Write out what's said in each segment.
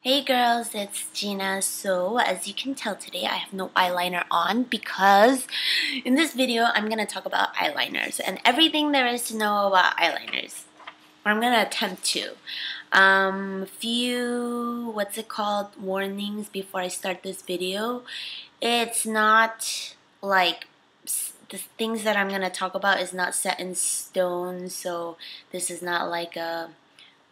Hey girls, it's Gina. So as you can tell today I have no eyeliner on because in this video I'm going to talk about eyeliners and everything there is to know about eyeliners. Or I'm going to attempt to. Few, warnings before I start this video. It's not like the things that I'm going to talk about is not set in stone, so this is not like a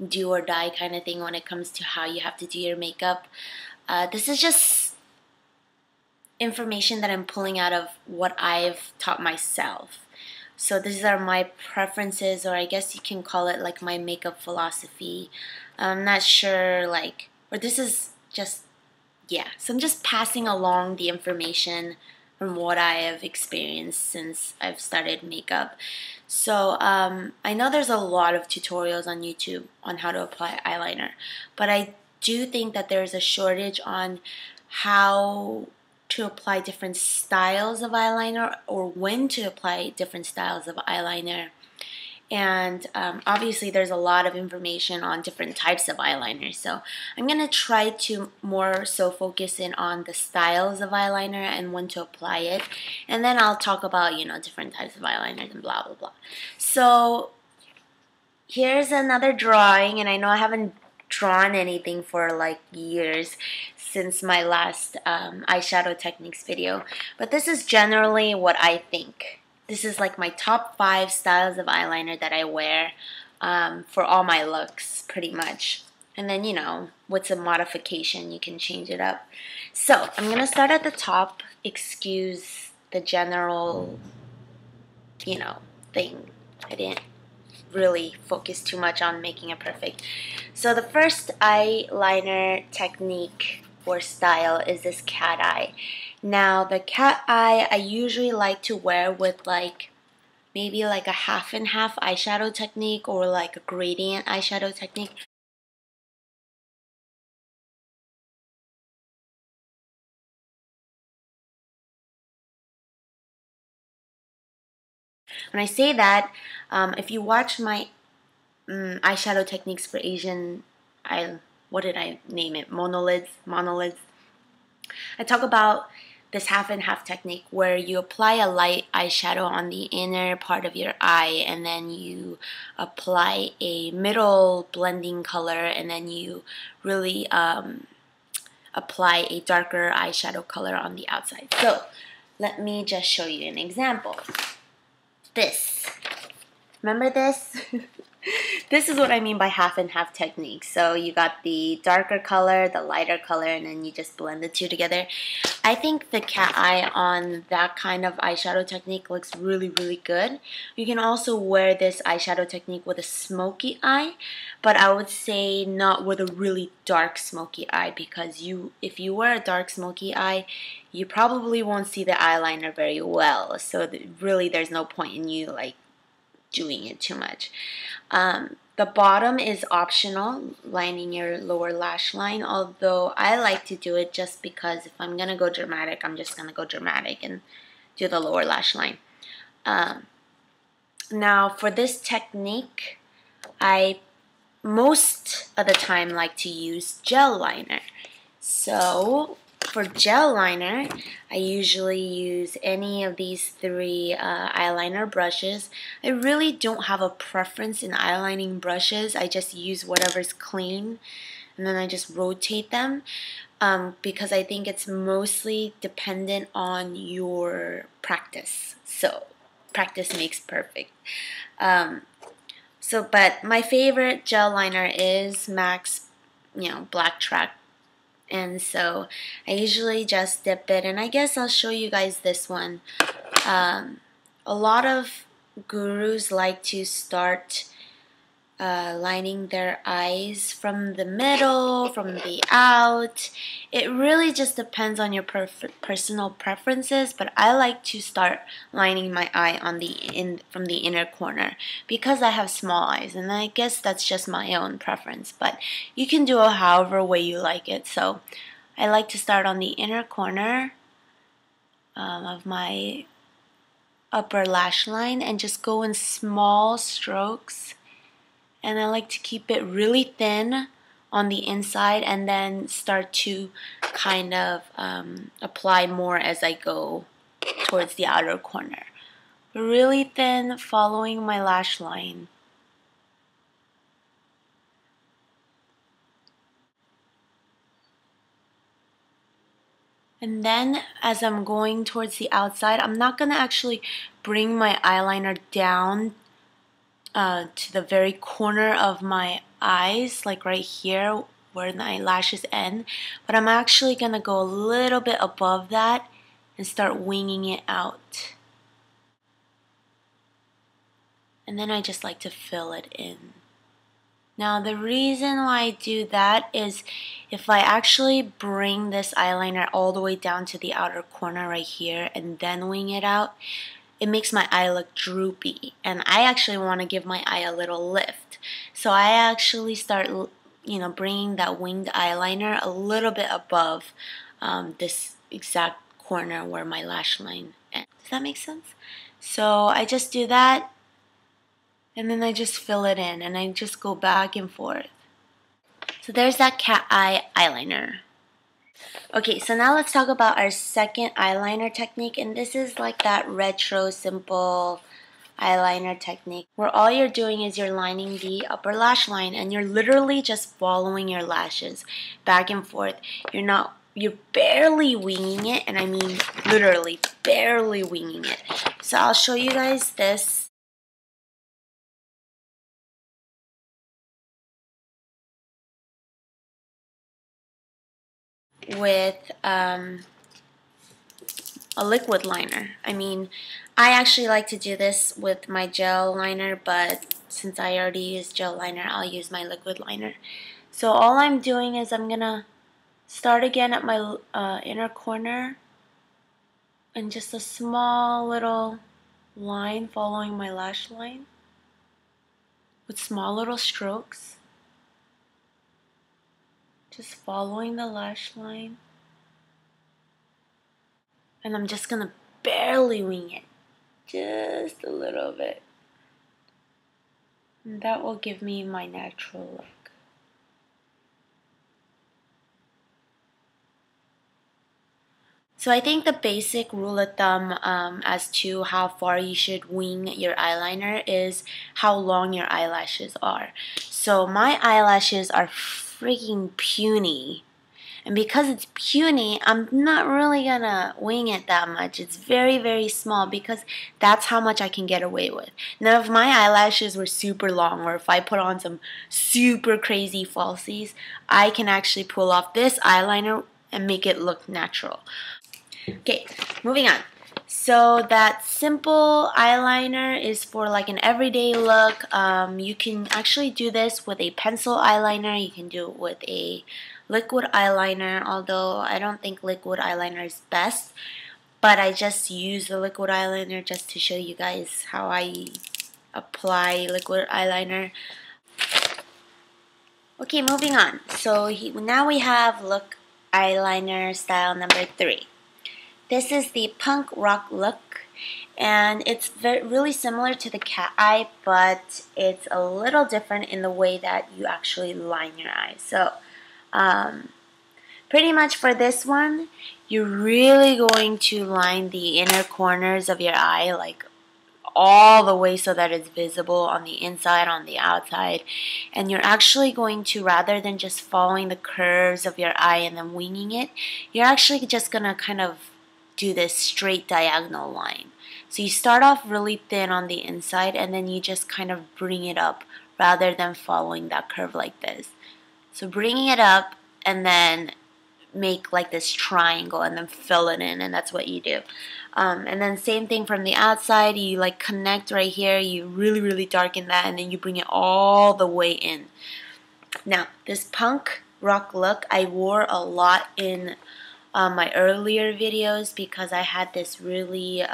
do or die kind of thing when it comes to how you have to do your makeup. This is just information that I'm pulling out of what I've taught myself. So these are my preferences, or I guess you can call it like my makeup philosophy. I'm not sure, or this is just, yeah. So I'm just passing along the information from what I have experienced since I've started makeup. So I know there's a lot of tutorials on YouTube on how to apply eyeliner, but I do think that there's a shortage on how to apply different styles of eyeliner or when to apply different styles of eyeliner. And obviously there's a lot of information on different types of eyeliner, so I'm going to try to more so focus in on the styles of eyeliner and when to apply it, and then I'll talk about, different types of eyeliners and blah blah blah. So here's another drawing, and I know I haven't drawn anything for like years since my last eyeshadow techniques video, but this is generally what I think. This is like my top 5 styles of eyeliner that I wear for all my looks, pretty much. And then, with some modification, you can change it up. So, I'm going to start at the top. Excuse the general, thing. I didn't really focus too much on making it perfect. So, the first eyeliner technique or style is this cat eye. Now the cat eye I usually like to wear with maybe like a half and half eyeshadow technique or like a gradient eyeshadow technique. When I say that, if you watch my eyeshadow techniques for Asian, what did I name it? Monolids. I talk about this half and half technique where you apply a light eyeshadow on the inner part of your eye, and then you apply a middle blending color, and then you really apply a darker eyeshadow color on the outside. So let me just show you an example. This. Remember this? This is what I mean by half and half technique. So you got the darker color, the lighter color, and then you just blend the two together. I think the cat eye on that kind of eyeshadow technique looks really, really good. You can also wear this eyeshadow technique with a smoky eye, but I would say not with a really dark smoky eye, because if you wear a dark smoky eye, you probably won't see the eyeliner very well. So really there's no point in you doing it too much. The bottom is optional, lining your lower lash line, although I like to do it just because if I'm going to go dramatic, I'm just going to go dramatic and do the lower lash line. Now for this technique, I most of the time like to use gel liner. So for gel liner, I usually use any of these 3 eyeliner brushes. I really don't have a preference in eyelining brushes. I just use whatever's clean, and then I just rotate them because I think it's mostly dependent on your practice. So practice makes perfect. But my favorite gel liner is MAC's, Black Track. And so I usually just dip it, and I guess I'll show you guys this one. A lot of gurus like to start lining their eyes from the middle, from the out. It really just depends on your personal preferences, but I like to start lining my eye from the inner corner because I have small eyes, and I guess that's just my own preference, but you can do it however way you like it. So I like to start on the inner corner of my upper lash line and just go in small strokes. And I like to keep it really thin on the inside and then start to kind of apply more as I go towards the outer corner. Really thin, following my lash line. And then as I'm going towards the outside, I'm not going to actually bring my eyeliner down to the very corner of my eyes, like right here where my lashes end, but I'm actually going to go a little bit above that and start winging it out. And then I just like to fill it in. Now the reason why I do that is if I actually bring this eyeliner all the way down to the outer corner right here and then wing it out, it makes my eye look droopy, and I actually want to give my eye a little lift. So I actually start, bringing that winged eyeliner a little bit above this exact corner where my lash line ends. Does that make sense? So I just do that, and then I just fill it in, and I just go back and forth. So there's that cat eye eyeliner. Okay, so now let's talk about our second eyeliner technique, and this is like that retro simple eyeliner technique where all you're doing is you're lining the upper lash line and you're literally just following your lashes back and forth. You're barely winging it, and I mean literally barely winging it. So I'll show you guys this. With a liquid liner. I mean, I actually like to do this with my gel liner, but since I already used gel liner, I'll use my liquid liner. So all I'm doing is I'm gonna start again at my inner corner and just a small little line following my lash line with small little strokes. Just following the lash line. And I'm just gonna barely wing it. Just a little bit. And that will give me my natural look. So I think the basic rule of thumb as to how far you should wing your eyeliner is how long your eyelashes are. So my eyelashes are freaking puny. And because it's puny, I'm not really gonna wing it that much. It's very, very small because that's how much I can get away with. Now, if my eyelashes were super long, or if I put on some super crazy falsies, I can actually pull off this eyeliner and make it look natural. Okay, moving on. So that simple eyeliner is for like an everyday look. You can actually do this with a pencil eyeliner. You can do it with a liquid eyeliner, although I don't think liquid eyeliner is best. But I just use the liquid eyeliner just to show you guys how I apply liquid eyeliner. Okay, moving on. So now we have look eyeliner style number 3. This is the punk rock look, and it's really similar to the cat eye, but it's a little different in the way that you actually line your eyes. So pretty much for this one, you're really going to line the inner corners of your eye like all the way so that it's visible on the inside, on the outside, and you're actually going to, rather than just following the curves of your eye and then winging it, you're actually just gonna kind of do this straight diagonal line. So you start off really thin on the inside and then you just kind of bring it up rather than following that curve like this. So bringing it up and then make like this triangle and then fill it in, and that's what you do. And then same thing from the outside, you like connect right here, you really darken that, and then you bring it all the way in. Now this punk rock look I wore a lot in my earlier videos because I had this really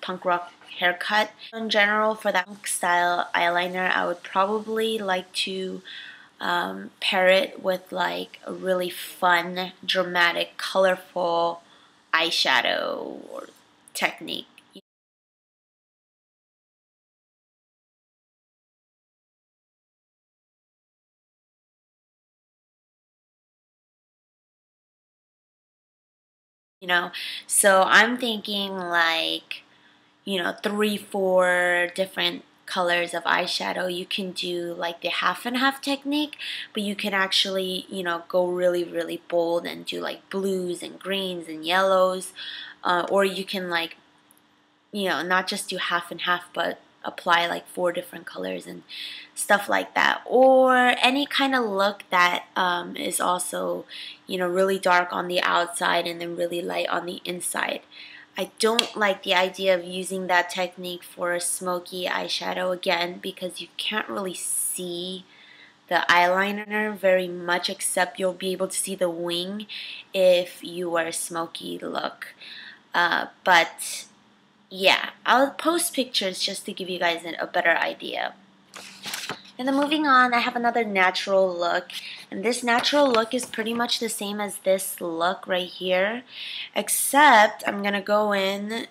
punk rock haircut. In general, for that punk style eyeliner, I would probably like to pair it with like a really fun, dramatic, colorful eyeshadow or technique. you know. So I'm thinking like, 3, 4 different colors of eyeshadow. You can do like the half and half technique, but you can actually, go really, really bold and do like blues and greens and yellows. Or you can like, not just do half and half, but apply like 4 different colors and stuff like that. Or any kind of look that is also, really dark on the outside and then really light on the inside. I don't like the idea of using that technique for a smoky eyeshadow again, because you can't really see the eyeliner very much, except you'll be able to see the wing if you wear a smoky look. But yeah, I'll post pictures just to give you guys a better idea. And then moving on, I have another natural look. And this natural look is pretty much the same as this look right here, except I'm going to go in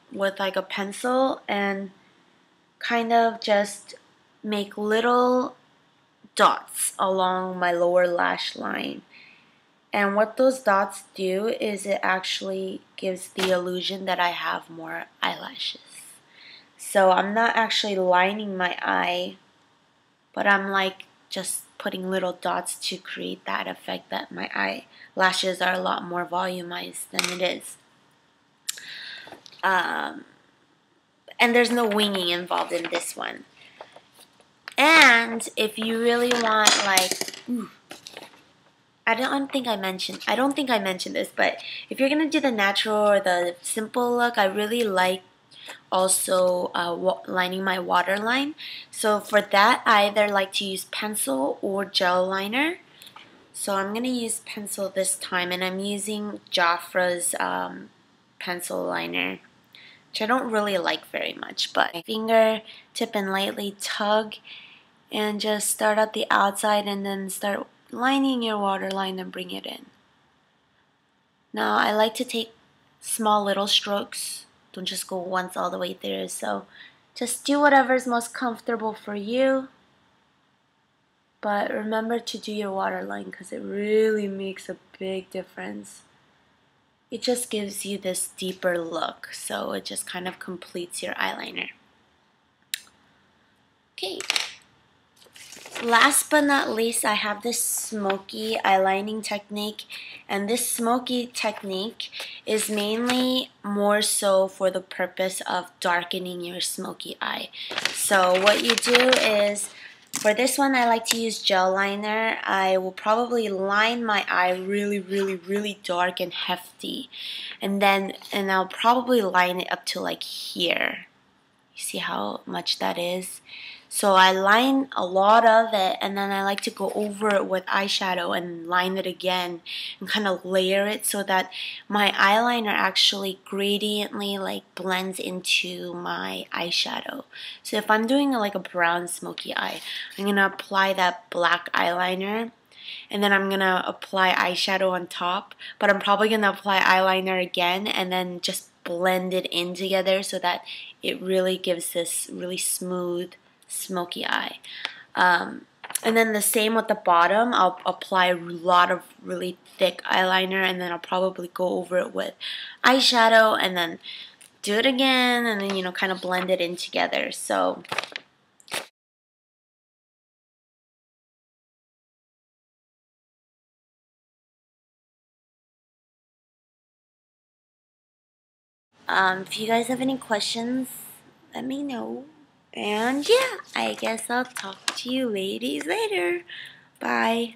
with like a pencil and kind of just make little dots along my lower lash line. And what those dots do is it actually gives the illusion that I have more eyelashes. So I'm not actually lining my eye, but I'm like just putting little dots to create that effect that my eyelashes are a lot more volumized than it is. And there's no winging involved in this one. And if you really want like, I don't think I mentioned this, but if you're gonna do the natural or the simple look, I really like also lining my waterline. So for that, I either like to use pencil or gel liner. So I'm gonna use pencil this time, and I'm using Jafra's pencil liner, which I don't really like very much. But finger tip and lightly tug, and just start at the outside, and then start lining your waterline and bring it in. Now I like to take small little strokes. Don't just go once all the way through. So just do whatever's most comfortable for you. But remember to do your waterline, because it really makes a big difference. It just gives you this deeper look. So it just kind of completes your eyeliner. Okay. Last but not least, I have this smoky eyelining technique, and this smoky technique is mainly more so for the purpose of darkening your smoky eye. So what you do is, for this one I like to use gel liner. I will probably line my eye really, really, really dark and hefty, and I'll probably line it up to like here. You see how much that is? So I line a lot of it, and then I like to go over it with eyeshadow and line it again and kind of layer it so that my eyeliner actually gradiently like blends into my eyeshadow. So if I'm doing like a brown smoky eye, I'm going to apply that black eyeliner, and then I'm going to apply eyeshadow on top, but I'm probably going to apply eyeliner again and then just blend it in together so that it really gives this really smooth smoky eye. And then the same with the bottom. I'll apply a lot of really thick eyeliner, and then I'll probably go over it with eyeshadow and then do it again, and then kind of blend it in together. So if you guys have any questions, let me know. And yeah, I guess I'll talk to you ladies later. Bye.